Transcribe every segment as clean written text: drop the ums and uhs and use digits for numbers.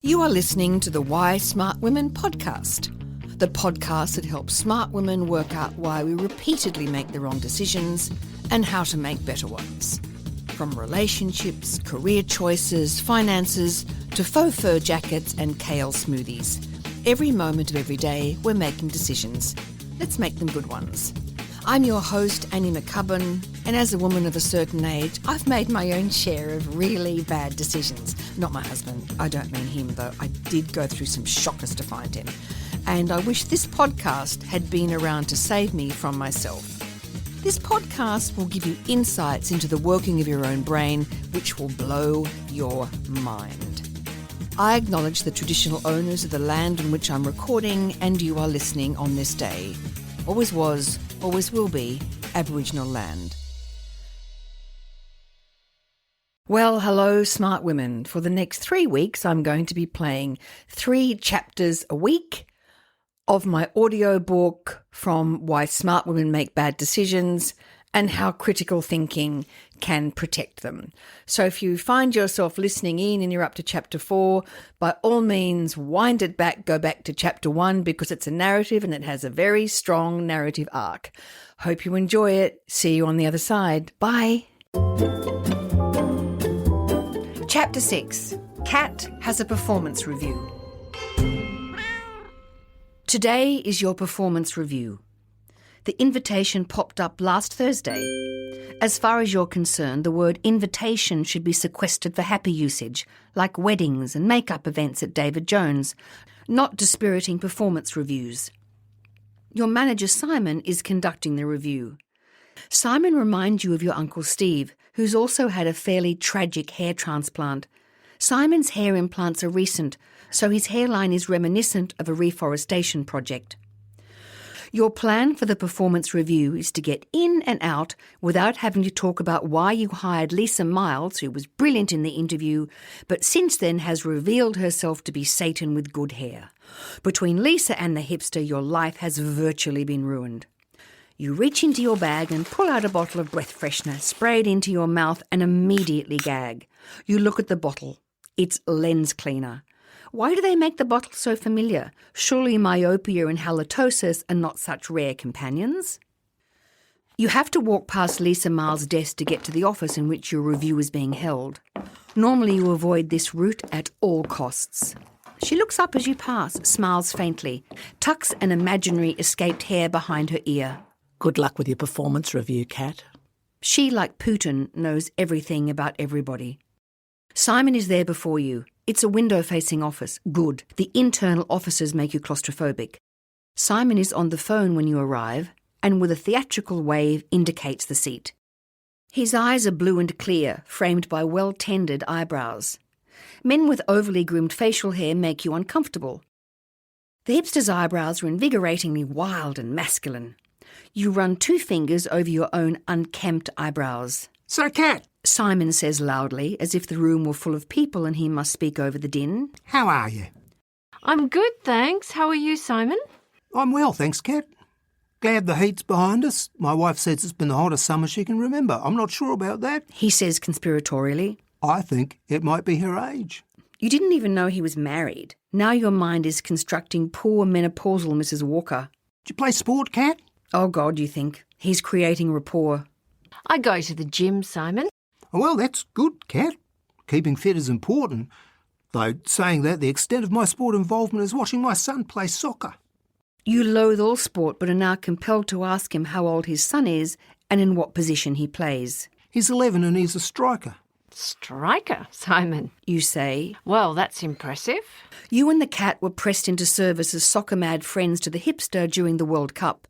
You are listening to the Why Smart Women podcast, the podcast that helps smart women work out why we repeatedly make the wrong decisions and how to make better ones. From relationships, career choices, finances, to faux fur jackets and kale smoothies. Every moment of every day, we're making decisions. Let's make them good ones. I'm your host, Annie McCubbin, and as a woman of a certain age, I've made my own share of really bad decisions. Not my husband. I don't mean him, though. I did go through some shockers to find him. And I wish this podcast had been around to save me from myself. This podcast will give you insights into the working of your own brain, which will blow your mind. I acknowledge the traditional owners of the land on which I'm recording, and you are listening on this day. Always was, always will be, Aboriginal land. Well, hello, smart women. For the next 3 weeks, I'm going to be playing 3 chapters a week of my audiobook from Why Smart Women Make Bad Decisions and How Critical Thinking Can Protect Them. So if you find yourself listening in and you're up to chapter 4, by all means, wind it back, go back to chapter 1 because it's a narrative and it has a very strong narrative arc. Hope you enjoy it. See you on the other side. Bye. Chapter 6. Cat has a performance review. Today is your performance review. The invitation popped up last Thursday. As far as you're concerned, the word invitation should be sequestered for happy usage, like weddings and makeup events at David Jones, not dispiriting performance reviews. Your manager Simon is conducting the review. Simon reminds you of your Uncle Steve, who's also had a fairly tragic hair transplant. Simon's hair implants are recent, so his hairline is reminiscent of a reforestation project. Your plan for the performance review is to get in and out without having to talk about why you hired Lisa Miles, who was brilliant in the interview, but since then has revealed herself to be Satan with good hair. Between Lisa and the hipster, your life has virtually been ruined. You reach into your bag and pull out a bottle of breath freshener, spray it into your mouth and immediately gag. You look at the bottle. It's lens cleaner. Why do they make the bottle so familiar? Surely myopia and halitosis are not such rare companions. You have to walk past Lisa Miles' desk to get to the office in which your review is being held. Normally you avoid this route at all costs. She looks up as you pass, smiles faintly, tucks an imaginary escaped hair behind her ear. Good luck with your performance review, Kat. She, like Putin, knows everything about everybody. Simon is there before you. It's a window-facing office. Good. The internal offices make you claustrophobic. Simon is on the phone when you arrive, and with a theatrical wave indicates the seat. His eyes are blue and clear, framed by well-tended eyebrows. Men with overly groomed facial hair make you uncomfortable. The hipster's eyebrows are invigoratingly wild and masculine. You run 2 fingers over your own unkempt eyebrows. So, Kat, Simon says loudly, as if the room were full of people and he must speak over the din. how are you? I'm good, thanks. How are you, Simon? I'm well, thanks, Kat. Glad the heat's behind us. My wife says it's been the hottest summer she can remember. I'm not sure about that. He says conspiratorially. I think it might be her age. You didn't even know he was married. Now your mind is constructing poor menopausal Mrs. Walker. Do you play sport, Kat? Oh God, you think. He's creating rapport. I go to the gym, Simon. Well, that's good, Kat. Keeping fit is important. Though, saying that, the extent of my sport involvement is watching my son play soccer. You loathe all sport but are now compelled to ask him how old his son is and in what position he plays. He's 11 and he's a striker. Striker, Simon. You say. Well, that's impressive. You and the cat were pressed into service as soccer-mad friends to the hipster during the World Cup.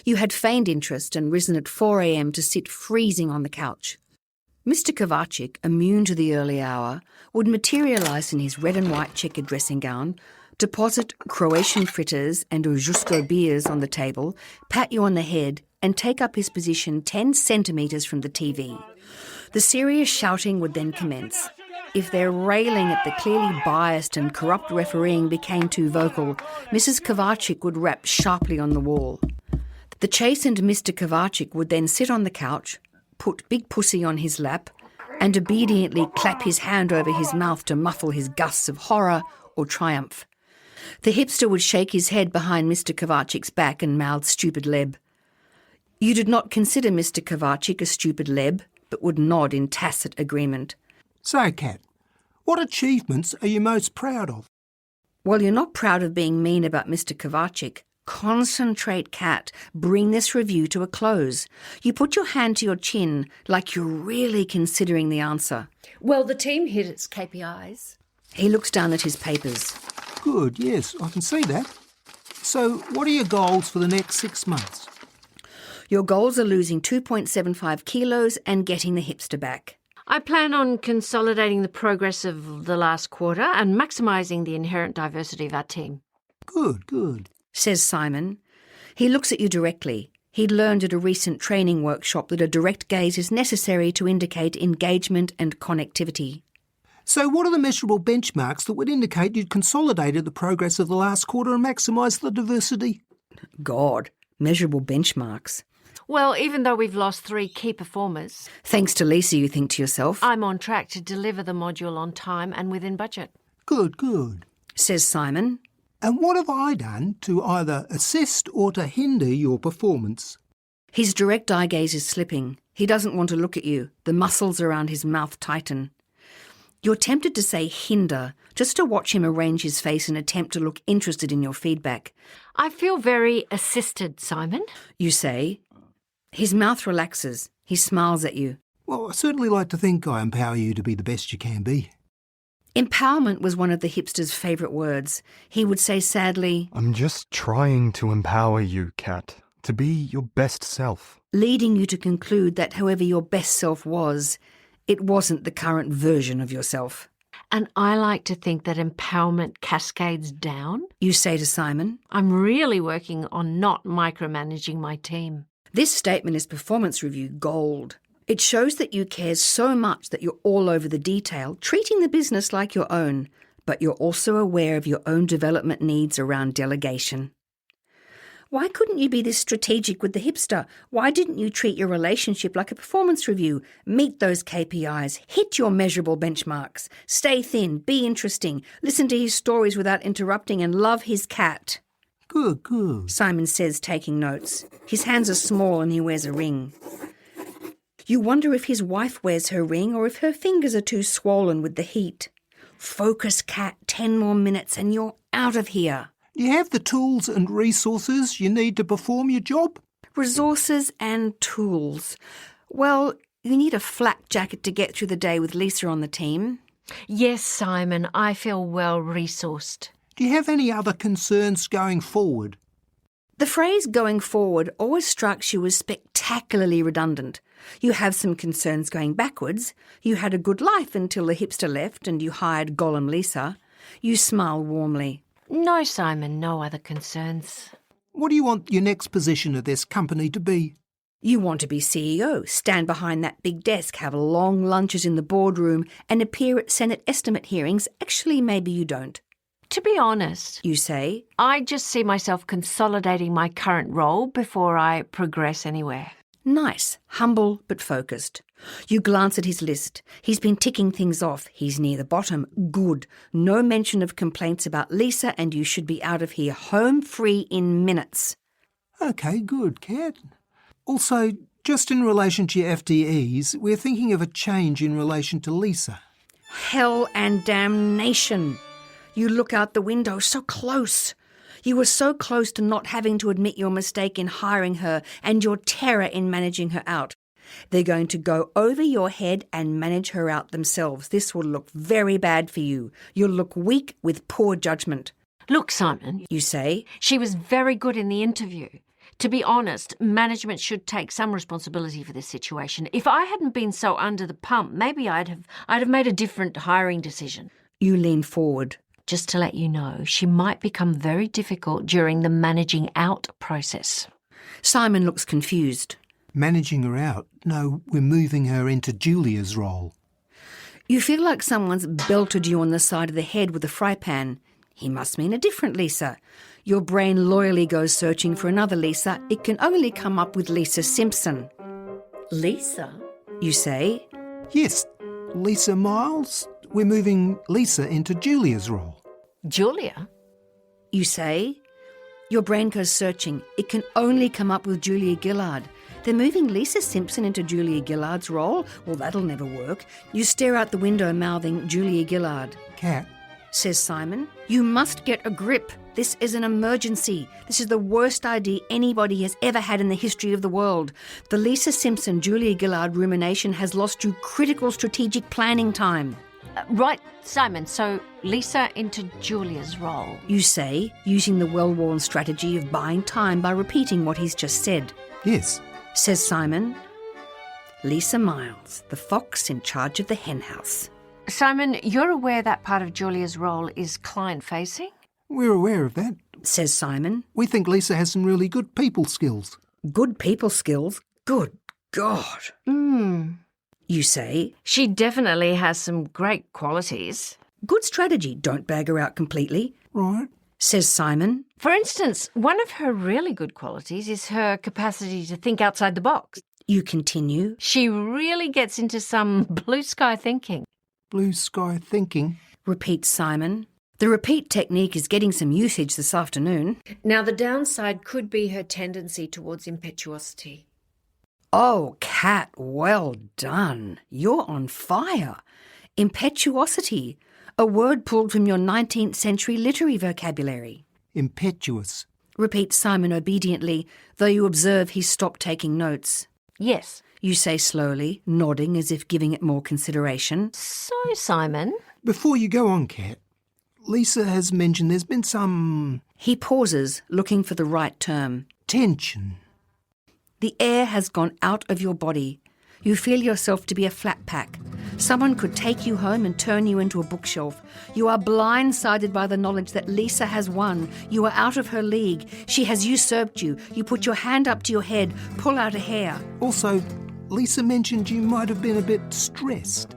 You had feigned interest and risen at 4 a.m. to sit freezing on the couch. Mr. Kovacic, immune to the early hour, would materialise in his red and white checkered dressing gown, deposit Croatian fritters and Ožujsko beers on the table, pat you on the head and take up his position 10 centimetres from the TV. The serious shouting would then commence. If their railing at the clearly biased and corrupt refereeing became too vocal, Mrs. Kovacic would rap sharply on the wall. The chastened Mr. Kovacic would then sit on the couch, put Big Pussy on his lap, and obediently clap his hand over his mouth to muffle his gusts of horror or triumph. The hipster would shake his head behind Mr. Ch.'s back and mouth stupid leb. You did not consider Mr. Ch. a stupid leb, but would nod in tacit agreement. So, Kat, what achievements are you most proud of? Well, you're not proud of being mean about Mr. Ch. Concentrate, Kat. Bring this review to a close. You put your hand to your chin like you're really considering the answer. Well, the team hit its KPIs. He looks down at his papers. Good, yes, I can see that. So, what are your goals for the next 6 months? Your goals are losing 2.75 kilos and getting the hipster back. I plan on consolidating the progress of the last quarter and maximising the inherent diversity of our team. Good, good. Says Simon. He looks at you directly. He'd learned at a recent training workshop that a direct gaze is necessary to indicate engagement and connectivity. So what are the measurable benchmarks that would indicate you'd consolidated the progress of the last quarter and maximised the diversity? God, measurable benchmarks. Well, even though we've lost 3 key performers, Thanks to Lisa, you think to yourself, I'm on track to deliver the module on time and within budget. Good, good. says Simon. And what have I done to either assist or to hinder your performance? His direct eye gaze is slipping. He doesn't want to look at you. The muscles around his mouth tighten. You're tempted to say hinder, just to watch him arrange his face and attempt to look interested in your feedback. I feel very assisted, Simon. You say. His mouth relaxes. He smiles at you. Well, I certainly like to think I empower you to be the best you can be. Empowerment was one of the hipster's favourite words. He would say sadly, I'm just trying to empower you, Kat, to be your best self. leading you to conclude that however your best self was, it wasn't the current version of yourself. And I like to think that empowerment cascades down. You say to Simon. I'm really working on not micromanaging my team. This statement is performance review gold. It shows that you care so much that you're all over the detail, treating the business like your own, but you're also aware of your own development needs around delegation. Why couldn't you be this strategic with the hipster? Why didn't you treat your relationship like a performance review? Meet those KPIs, hit your measurable benchmarks, stay thin, be interesting, listen to his stories without interrupting and love his cat. Good, good. Simon says, taking notes. His hands are small and he wears a ring. You wonder if his wife wears her ring or if her fingers are too swollen with the heat. Focus, Kat, 10 more minutes and you're out of here. Do you have the tools and resources you need to perform your job? Resources and tools. Well, you need a flak jacket to get through the day with Lisa on the team. Yes, Simon, I feel well resourced. Do you have any other concerns going forward? The phrase going forward always strikes you as spectacularly redundant. You have some concerns going backwards. You had a good life until the hipster left and you hired Gollum Lisa. You smile warmly. No, Simon, no other concerns. What do you want your next position at this company to be? You want to be CEO, stand behind that big desk, have long lunches in the boardroom and appear at Senate estimate hearings. Actually, maybe you don't. To be honest, You say. I just see myself consolidating my current role before I progress anywhere. Nice, humble but focused. You glance at his list. He's been ticking things off. He's near the bottom. Good. No mention of complaints about Lisa and you should be out of here home free in minutes. OK, good, Kat. Also, just in relation to your FTEs, we're thinking of a change in relation to Lisa. Hell and damnation. You look out the window so close. You were so close to not having to admit your mistake in hiring her and your terror in managing her out. They're going to go over your head and manage her out themselves. This will look very bad for you. You'll look weak with poor judgment. Look, Simon, You say. she was very good in the interview. To be honest, management should take some responsibility for this situation. If I hadn't been so under the pump, maybe I'd have made a different hiring decision. You lean forward. Just to let you know, she might become very difficult during the managing out process. Simon looks confused. Managing her out? No, we're moving her into Julia's role. You feel like someone's belted you on the side of the head with a fry pan. He must mean a different Lisa. Your brain loyally goes searching for another Lisa. It can only come up with Lisa Simpson. Lisa? You say. Yes, Lisa Miles. We're moving Lisa into Julia's role. Julia? You say. Your brain goes searching. It can only come up with Julia Gillard. They're moving Lisa Simpson into Julia Gillard's role? Well, that'll never work. You stare out the window mouthing Julia Gillard. Cat, Says Simon. You must get a grip. This is an emergency. This is the worst idea anybody has ever had in the history of the world. The Lisa Simpson Julia Gillard rumination has lost you critical strategic planning time. Right, Simon, so Lisa into Julia's role. You say, using the well-worn strategy of buying time by repeating what he's just said. yes. Says Simon. Lisa Miles, the fox in charge of the hen house. Simon, you're aware that part of Julia's role is client-facing? We're aware of that. Says Simon. We think Lisa has some really good people skills. Good people skills? Good God. You say. She definitely has some great qualities. Good strategy. Don't bag her out completely. Right. Says Simon. For instance, one of her really good qualities is her capacity to think outside the box. You continue. She really gets into some blue sky thinking. Blue sky thinking. Repeats Simon. The repeat technique is getting some usage this afternoon. Now, the downside could be her tendency towards impetuosity. Oh, Kat, well done. You're on fire. Impetuosity, a word pulled from your 19th century literary vocabulary. Impetuous. Repeats Simon obediently, though you observe he's stopped taking notes. Yes. You say slowly, nodding as if giving it more consideration. So, Simon? Before you go on, Cat, Lisa has mentioned there's been some He pauses, looking for the right term. tension. The air has gone out of your body. You feel yourself to be a flat pack. Someone could take you home and turn you into a bookshelf. You are blindsided by the knowledge that Lisa has won. You are out of her league. She has usurped you. You put your hand up to your head, pull out a hair. Also, Lisa mentioned you might have been a bit stressed.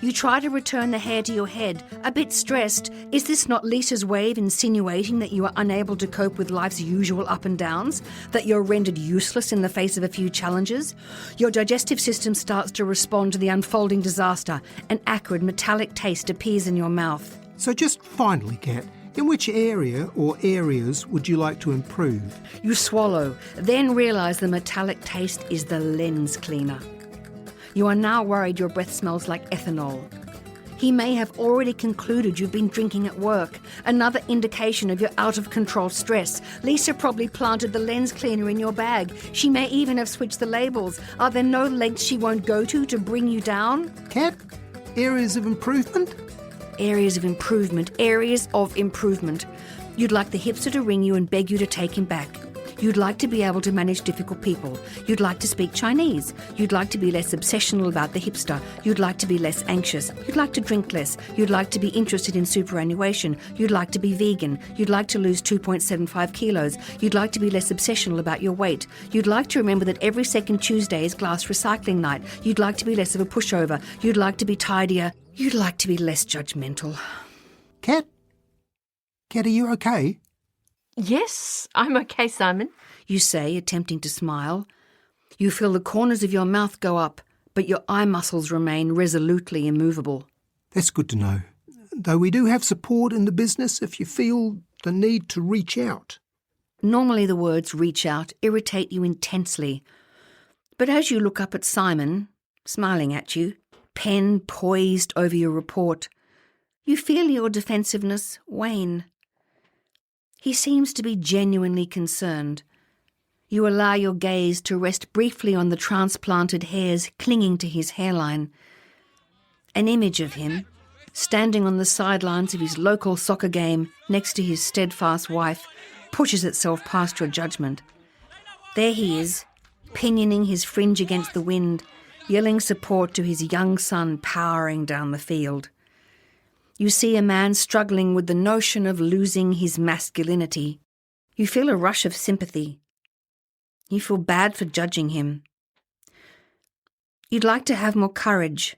You try to return the hair to your head, a bit stressed. Is this not Lisa's way of insinuating that you are unable to cope with life's usual up and downs? That you're rendered useless in the face of a few challenges? Your digestive system starts to respond to the unfolding disaster. An acrid, metallic taste appears in your mouth. So just finally, Cat, in which area or areas would you like to improve? You swallow, then realise the metallic taste is the lens cleaner. You are now worried your breath smells like ethanol. He may have already concluded you've been drinking at work, another indication of your out-of-control stress. Lisa probably planted the lens cleaner in your bag. She may even have switched the labels. Are there no lengths she won't go to bring you down? Cat, areas of improvement? Areas of improvement, areas of improvement. You'd like the hipster to ring you and beg you to take him back. You'd like to be able to manage difficult people. You'd like to speak Chinese. You'd like to be less obsessional about the hipster. You'd like to be less anxious. You'd like to drink less. You'd like to be interested in superannuation. You'd like to be vegan. You'd like to lose 2.75 kilos. You'd like to be less obsessional about your weight. You'd like to remember that every second Tuesday is glass recycling night. You'd like to be less of a pushover. You'd like to be tidier. You'd like to be less judgmental. Cat? Cat, are you okay? Yes, I'm okay, Simon. You say, attempting to smile. You feel the corners of your mouth go up, but your eye muscles remain resolutely immovable. That's good to know. Though we do have support in the business if you feel the need to reach out. Normally the words reach out irritate you intensely. But as you look up at Simon, smiling at you, pen poised over your report, you feel your defensiveness wane. He seems to be genuinely concerned. You allow your gaze to rest briefly on the transplanted hairs clinging to his hairline. An image of him, standing on the sidelines of his local soccer game next to his steadfast wife, pushes itself past your judgment. There he is, pinioning his fringe against the wind, yelling support to his young son powering down the field. You see a man struggling with the notion of losing his masculinity. You feel a rush of sympathy. You feel bad for judging him. You'd like to have more courage.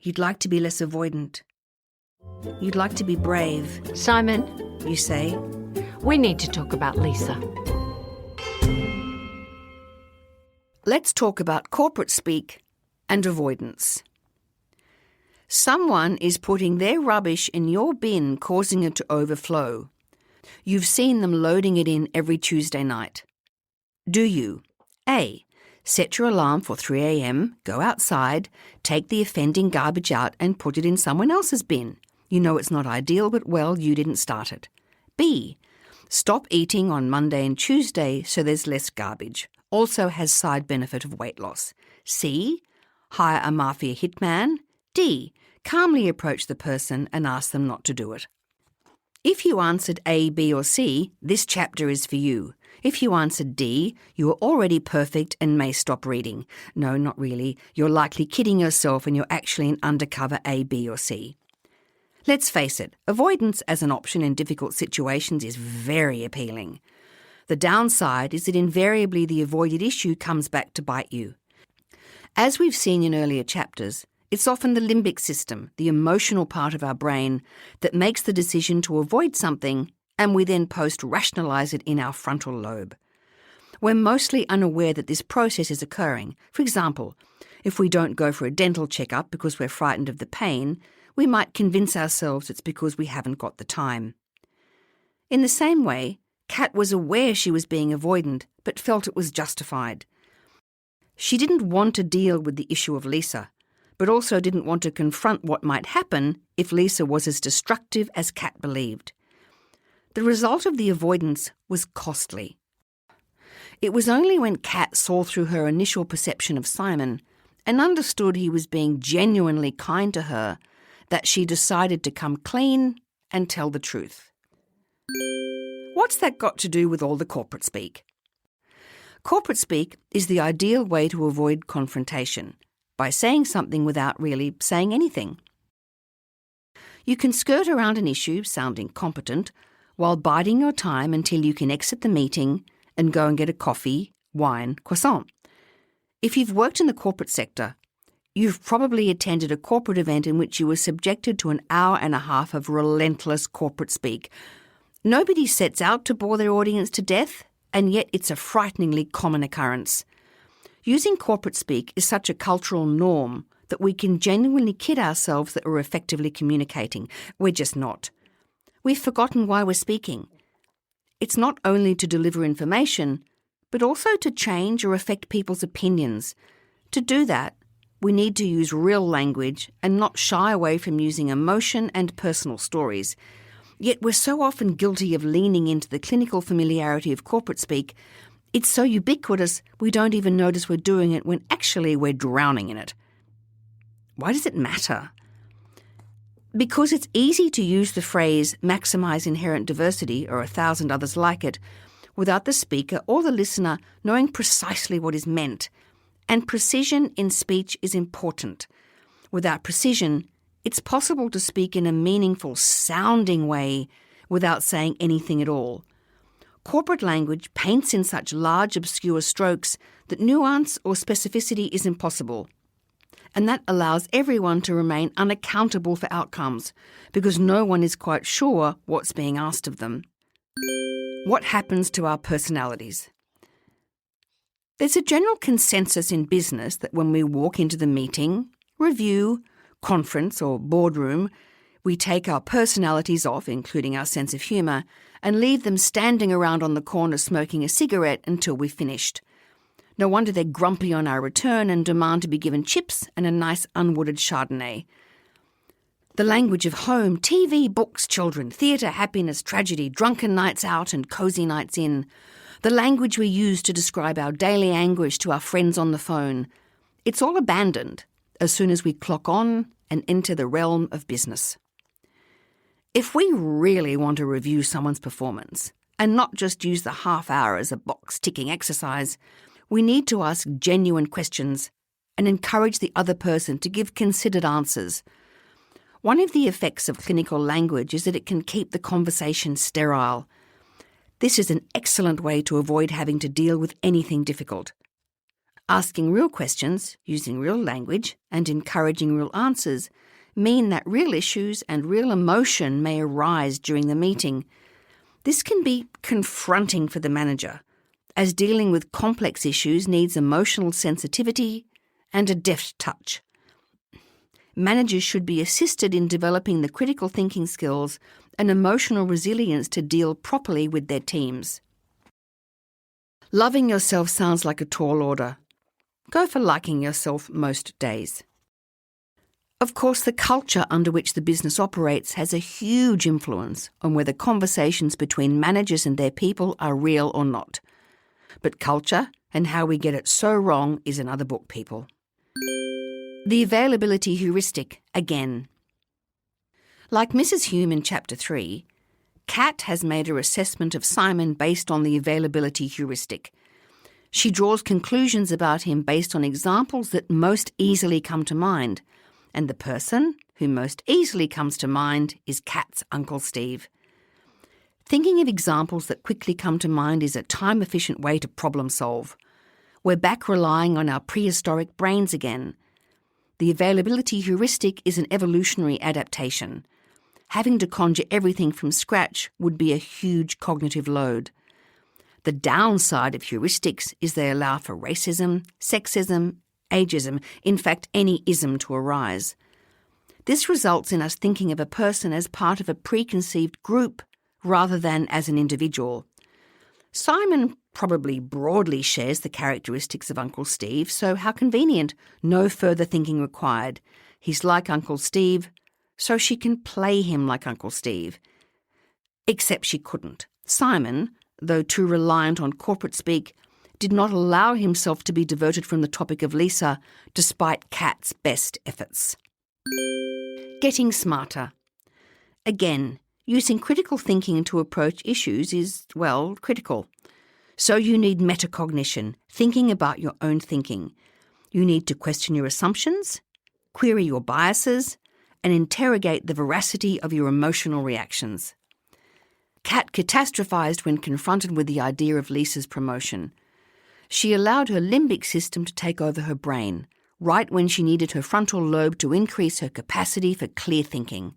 You'd like to be less avoidant. You'd like to be brave, Simon, you say. we need to talk about Lisa. Let's talk about corporate speak and avoidance. Someone is putting their rubbish in your bin, causing it to overflow. You've seen them loading it in every Tuesday night. Do you? A. Set your alarm for 3 a.m, go outside, take the offending garbage out and put it in someone else's bin. You know it's not ideal, but well, you didn't start it. B. Stop eating on Monday and Tuesday so there's less garbage. Also has side benefit of weight loss. C. Hire a mafia hitman. D. Calmly approach the person and ask them not to do it. If you answered A, B or C, this chapter is for you. If you answered D, you are already perfect and may stop reading. No, not really. You're likely kidding yourself and you're actually an undercover A, B or C. Let's face it, avoidance as an option in difficult situations is very appealing. The downside is that invariably the avoided issue comes back to bite you. As we've seen in earlier chapters, it's often the limbic system, the emotional part of our brain, that makes the decision to avoid something, and we then post-rationalise it in our frontal lobe. We're mostly unaware that this process is occurring. For example, if we don't go for a dental checkup because we're frightened of the pain, we might convince ourselves it's because we haven't got the time. In the same way, Kat was aware she was being avoidant, but felt it was justified. She didn't want to deal with the issue of Lisa, but also didn't want to confront what might happen if Lisa was as destructive as Kat believed. The result of the avoidance was costly. It was only when Kat saw through her initial perception of Simon and understood he was being genuinely kind to her that she decided to come clean and tell the truth. What's that got to do with all the corporate speak? Corporate speak is the ideal way to avoid confrontation, by saying something without really saying anything. You can skirt around an issue sounding competent while biding your time until you can exit the meeting and go and get a coffee, wine, croissant. If you've worked in the corporate sector, you've probably attended a corporate event in which you were subjected to an hour and a half of relentless corporate speak. Nobody sets out to bore their audience to death, and yet it's a frighteningly common occurrence. Using corporate speak is such a cultural norm that we can genuinely kid ourselves that we're effectively communicating. We're just not. We've forgotten why we're speaking. It's not only to deliver information, but also to change or affect people's opinions. To do that, we need to use real language and not shy away from using emotion and personal stories. Yet we're so often guilty of leaning into the clinical familiarity of corporate speak. It's so ubiquitous we don't even notice we're doing it when actually we're drowning in it. Why does it matter? Because it's easy to use the phrase maximise inherent diversity or 1,000 others like it without the speaker or the listener knowing precisely what is meant. And precision in speech is important. Without precision, it's possible to speak in a meaningful, sounding way without saying anything at all. Corporate language paints in such large, obscure strokes that nuance or specificity is impossible. And that allows everyone to remain unaccountable for outcomes because no one is quite sure what's being asked of them. What happens to our personalities? There's a general consensus in business that when we walk into the meeting, review, conference or boardroom, we take our personalities off, including our sense of humour, and leave them standing around on the corner smoking a cigarette until we've finished. No wonder they're grumpy on our return and demand to be given chips and a nice unwooded Chardonnay. The language of home, TV, books, children, theatre, happiness, tragedy, drunken nights out and cosy nights in. The language we use to describe our daily anguish to our friends on the phone. It's all abandoned as soon as we clock on and enter the realm of business. If we really want to review someone's performance and not just use the half hour as a box-ticking exercise, we need to ask genuine questions and encourage the other person to give considered answers. One of the effects of clinical language is that it can keep the conversation sterile. This is an excellent way to avoid having to deal with anything difficult. Asking real questions, using real language, and encouraging real answers mean that real issues and real emotion may arise during the meeting. This can be confronting for the manager, as dealing with complex issues needs emotional sensitivity and a deft touch. Managers should be assisted in developing the critical thinking skills and emotional resilience to deal properly with their teams. Loving yourself sounds like a tall order. Go for liking yourself most days. Of course, the culture under which the business operates has a huge influence on whether conversations between managers and their people are real or not. But culture and how we get it so wrong is another book, people. The availability heuristic, again. Like Mrs. Hume in Chapter 3, Kat has made her assessment of Simon based on the availability heuristic. She draws conclusions about him based on examples that most easily come to mind, and the person who most easily comes to mind is Kat's Uncle Steve. Thinking of examples that quickly come to mind is a time-efficient way to problem solve. We're back relying on our prehistoric brains again. The availability heuristic is an evolutionary adaptation. Having to conjure everything from scratch would be a huge cognitive load. The downside of heuristics is they allow for racism, sexism, ageism, in fact any ism to arise. This results in us thinking of a person as part of a preconceived group rather than as an individual. Simon probably broadly shares the characteristics of Uncle Steve, so how convenient, no further thinking required. He's like Uncle Steve, so she can play him like Uncle Steve. Except she couldn't. Simon, though too reliant on corporate speak, did not allow himself to be diverted from the topic of Lisa, despite Kat's best efforts. Getting smarter. Again, using critical thinking to approach issues is, well, critical. So you need metacognition, thinking about your own thinking. You need to question your assumptions, query your biases, and interrogate the veracity of your emotional reactions. Kat catastrophized when confronted with the idea of Lisa's promotion. She allowed her limbic system to take over her brain, right when she needed her frontal lobe to increase her capacity for clear thinking.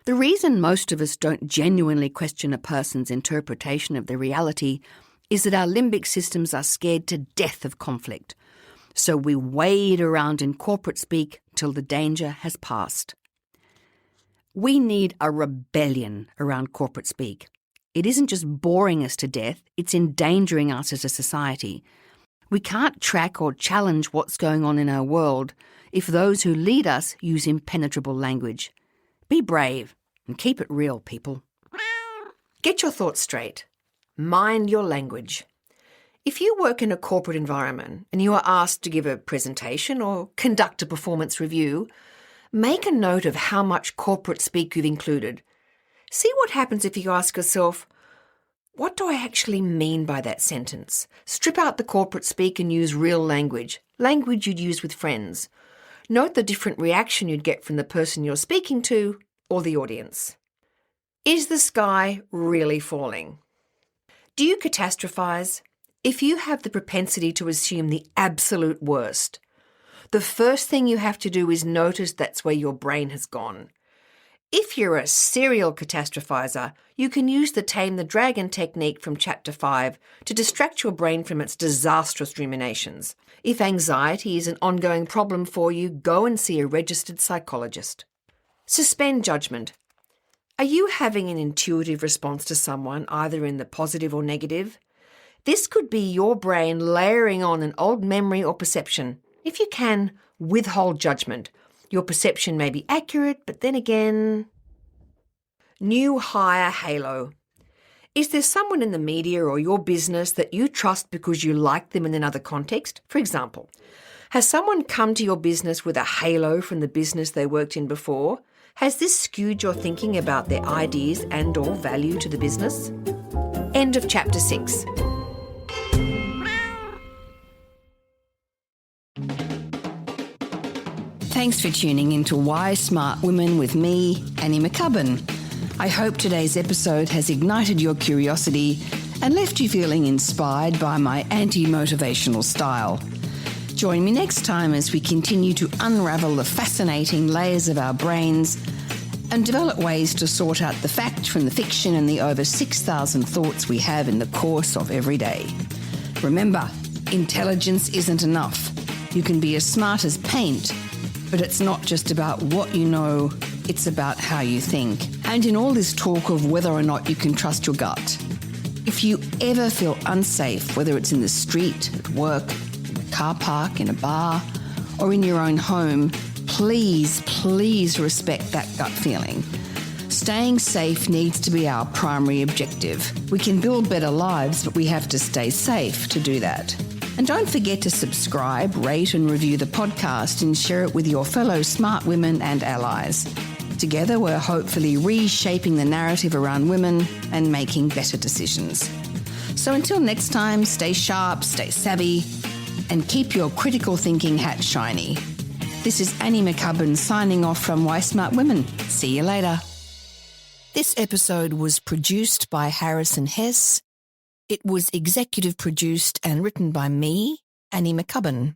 The reason most of us don't genuinely question a person's interpretation of the reality is that our limbic systems are scared to death of conflict. So we wade around in corporate speak till the danger has passed. We need a rebellion around corporate speak. It isn't just boring us to death, it's endangering us as a society. We can't track or challenge what's going on in our world if those who lead us use impenetrable language. Be brave and keep it real, people. Get your thoughts straight. Mind your language. If you work in a corporate environment and you are asked to give a presentation or conduct a performance review, make a note of how much corporate speak you've included. See what happens if you ask yourself, what do I actually mean by that sentence? Strip out the corporate speak and use real language you'd use with friends. Note the different reaction you'd get from the person you're speaking to or the audience. Is the sky really falling? Do you catastrophize? If you have the propensity to assume the absolute worst, the first thing you have to do is notice that's where your brain has gone. If you're a serial catastrophizer, you can use the Tame the Dragon technique from Chapter 5 to distract your brain from its disastrous ruminations. If anxiety is an ongoing problem for you, go and see a registered psychologist. Suspend judgment. Are you having an intuitive response to someone, either in the positive or negative? This could be your brain layering on an old memory or perception. If you can, withhold judgment. Your perception may be accurate, but then again... New hire halo. Is there someone in the media or your business that you trust because you like them in another context? For example, has someone come to your business with a halo from the business they worked in before? Has this skewed your thinking about their ideas and/or value to the business? End of Chapter 6. Thanks for tuning into Why Smart Women with me, Annie McCubbin. I hope today's episode has ignited your curiosity and left you feeling inspired by my anti-motivational style. Join me next time as we continue to unravel the fascinating layers of our brains and develop ways to sort out the fact from the fiction and the over 6,000 thoughts we have in the course of every day. Remember, intelligence isn't enough. You can be as smart as paint, But it's not just about what you know, it's about how you think. And in all this talk of whether or not you can trust your gut, if you ever feel unsafe, whether it's in the street, at work, in a car park, in a bar, or in your own home, please respect that gut feeling. Staying safe needs to be our primary objective. We can build better lives, but we have to stay safe to do that. And don't forget to subscribe, rate and review the podcast and share it with your fellow smart women and allies. Together, we're hopefully reshaping the narrative around women and making better decisions. So until next time, stay sharp, stay savvy, and keep your critical thinking hat shiny. This is Annie McCubbin signing off from Why Smart Women. See you later. This episode was produced by Harrison Hess. It was executive produced and written by me, Annie McCubbin.